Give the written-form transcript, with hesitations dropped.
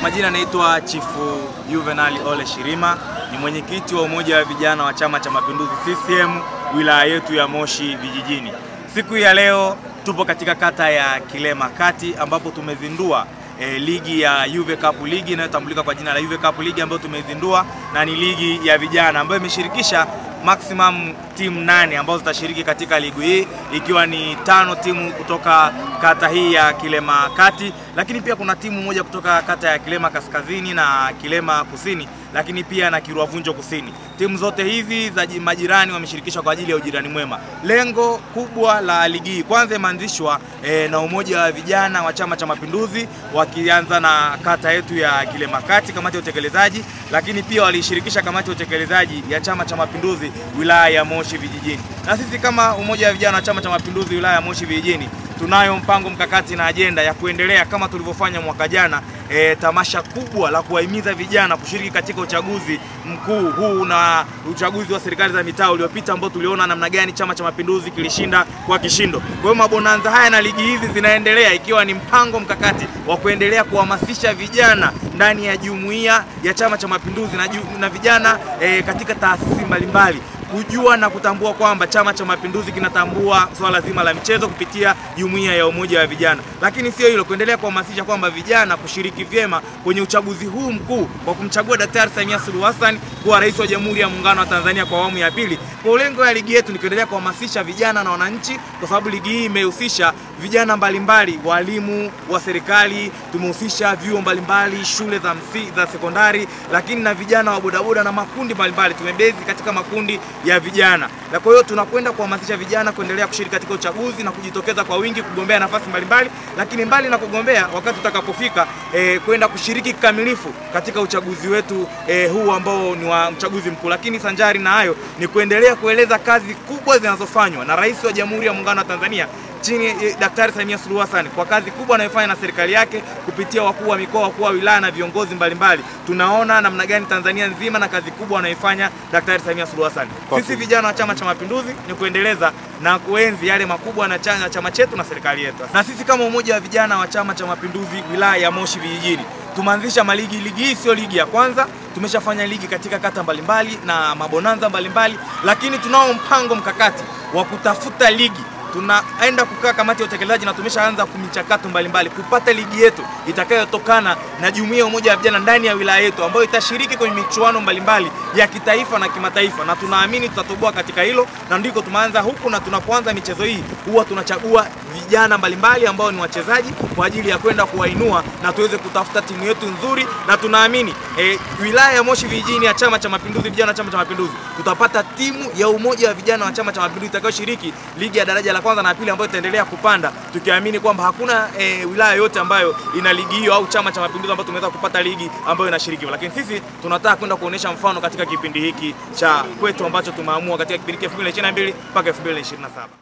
Majina naitwa Chifu Juvenal Ole Shirima, ni mwenyekiti wa umoja wa vijana wa Chama cha Mapinduzi CCM wilaya yetu ya Moshi vijijini. Siku ya leo tupo katika kata ya Kilema Kati ambapo tumezindua ligi ya Juve Cup League inayotambulika kwa jina la Juve Cup League ambayo tumezindua, na ni ligi ya vijana ambayo imeshirikisha maximum timu 8 ambazo zitashiriki katika ligi hii, ikiwa ni 5 timu kutoka kata hii ya Kilema Kati, lakini pia kuna timu moja kutoka kata ya Kilema Kaskazini na Kilema Kusini, lakini pia na Kiruavunjo Kusini. Timu zote hizi za majirani wameshirikishwa kwa ajili ya ujirani mwema. Lengo kubwa la ligi hii kwanza imeanzishwa na umoja wa vijana wa Chama cha Mapinduzi, wakianza na kata yetu ya Kilema Kati, kamati ya utekelezaji, lakini pia walishirikisha kamati ya utekelezaji ya Chama cha Mapinduzi wilaya ya Moshi vijijini. Na sisi kama umoja wa vijana wa Chama cha Mapinduzi wilaya ya Moshi vijijini tunayo mpango mkakati na ajenda ya kuendelea kama tulivyofanya mwaka jana, tamasha kubwa la kuwahimiza vijana kushiriki katika uchaguzi mkuu huu na uchaguzi wa serikali za mitaa uliopita, ambao tuliona namna gani Chama cha Mapinduzi kilishinda kwa kishindo. Kwa hiyo mabonanza haya na ligi hizi zinaendelea ikiwa ni mpango mkakati wa kuendelea kuhamasisha vijana ndani ya jumuiya ya Chama cha Mapinduzi na vijana katika taasisi mbalimbali kujua na kutambua kwamba Chama cha Mapinduzi kinatambua swala zima la michezo kupitia jumuiya ya umoja wa vijana. Lakini sio hilo, kuendelea kuhamasisha kwamba vijana kushiriki vyema kwenye uchaguzi huu mkuu kwa kumchagua Daktari Samia Suluhu Hassan kuwa rais wa Jamhuri ya Muungano wa Tanzania kwa awamu ya pili. Kwa lengo ya ligi yetu ni kuendelea kuhamasisha vijana na wananchi, kwa sababu ligi hii imehusisha vijana mbalimbali, walimu wa serikali, tumehusisha vyuo mbalimbali, shule za sekondari, lakini na vijana wa bodaboda na makundi mbalimbali. Tumebezi katika makundi ya vijana. Na kwa hiyo tunakwenda kuhamasisha vijana kuendelea kushiriki katika uchaguzi na kujitokeza kwa wingi kugombea nafasi mbalimbali, lakini mbali na kugombea, wakati utakapofika kwenda kushiriki kikamilifu katika uchaguzi wetu huu ambao ni wa uchaguzi mkuu. Lakini sanjari na hayo ni kuendelea kueleza kazi kubwa zinazofanywa na Rais wa Jamhuri ya Muungano wa Tanzania chini Daktari Samia Suluhu Hassan, kwa kazi kubwa anayofanya na serikali yake kupitia wakuu wa mikoa, wakuu wa wilaya na viongozi mbalimbali. Tunaona namna gani Tanzania nzima na kazi kubwa anayofanya Daktari Samia Suluhu Hassan. Sisi vijana wa Chama cha Mapinduzi ni kuendeleza na kuenzi yale makubwa na chama chetu na serikali yetu. Na sisi kama umoja wa vijana wa Chama cha Mapinduzi wilaya ya Moshi vijijini tumeanzisha maligi. Ligi hii sio ligi ya kwanza, tumeshafanya ligi katika kata mbalimbali na mabonanza mbalimbali, lakini tunao mpango mkakati wa kutafuta ligi. Tunaenda kukaa kamati ya utekelezaji na tumeshaanza kumichakato mbalimbali kupata ligi yetu itakayotokana na jumuiya ya umoja wa vijana ndani ya wilaya yetu, ambayo itashiriki kwenye michuano mbalimbali ya kitaifa na kimataifa, na tunaamini tutatoboa katika hilo. Na ndiko tumeanza huku, na tunapoanza michezo hii huwa tunachagua vijana mbalimbali ambao ni wachezaji kwa ajili ya kwenda kuwainua na tuweze kutafuta timu yetu nzuri. Na tunaamini wilaya ya Moshi vijijini ya Chama cha Mapinduzi, vijana wa Chama cha Mapinduzi, tutapata timu ya umoja wa vijana wa Chama cha Mapinduzi itakayoshiriki ligi ya daraja la kwanza na pili, ambayo itaendelea kupanda, tukiamini kwamba hakuna wilaya yote ambayo ina ligi hiyo au Chama cha Mapinduzi ambayo tumeweza kupata ligi ambayo inashiriki. Lakini sisi tunataka kwenda kuonesha mfano katika kipindi hiki cha kwetu ambacho tumeamua katika kipindi 2022 mpaka 2027.